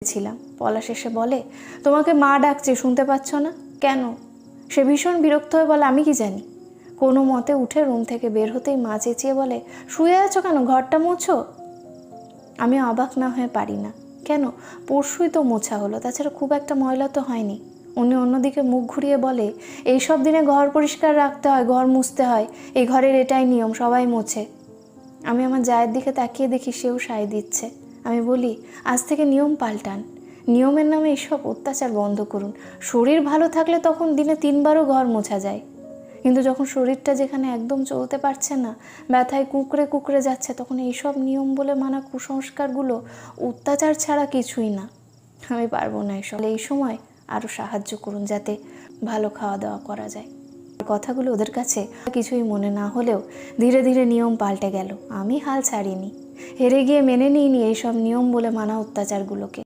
ছিলাম। পলাশ এসে বলে, তোমাকে মা ডাকছে, শুনতে পাচ্ছ না কেন? সে ভীষণ বিরক্ত হয়ে বলে, আমি কি জানি। কোনো মতে উঠে রুম থেকে বের হতেই মা চেঁচিয়ে বলে, শুয়ে আছো কেন, ঘরটা মোছো। আমি অবাক না হয়ে পারি না। কেন, পরশুই তো মোছা হলো, তাছাড়া খুব একটা ময়লা তো হয়নি। উনি অন্যদিকে মুখ ঘুরিয়ে বলে, এইসব দিনে ঘর পরিষ্কার রাখতে হয়, ঘর মুছতে হয়, এই ঘরের এটাই নিয়ম, সবাই মোছে। আমি আমার জায়ের দিকে তাকিয়ে দেখি সেও সায় দিচ্ছে। আমি বলি, আজ থেকে নিয়ম পাল্টান, নিয়মের নামে এইসব অত্যাচার বন্ধ করুন। শরীর ভালো থাকলে তখন দিনে 3বারও ঘর মোছা যায়, কিন্তু যখন শরীরটা যেখানে একদম চলতে পারছে না, ব্যথায় কুঁকড়ে কুঁকড়ে যাচ্ছে, তখন এইসব নিয়ম বলে মানা কুসংস্কারগুলো অত্যাচার ছাড়া কিছুই না। আমি পারবো না এসব। এই সময় আরও সাহায্য করুন যাতে ভালো খাওয়া দাওয়া করা যায়। কথাগুলো ওদের কাছে কিছুই মনে না হলেও ধীরে ধীরে নিয়ম পাল্টে গেল। আমি হাল ছাড়িনি, হেরে গিয়ে মেনে নিইনি এইসব নিয়ম বলে মানা অত্যাচারগুলোকে।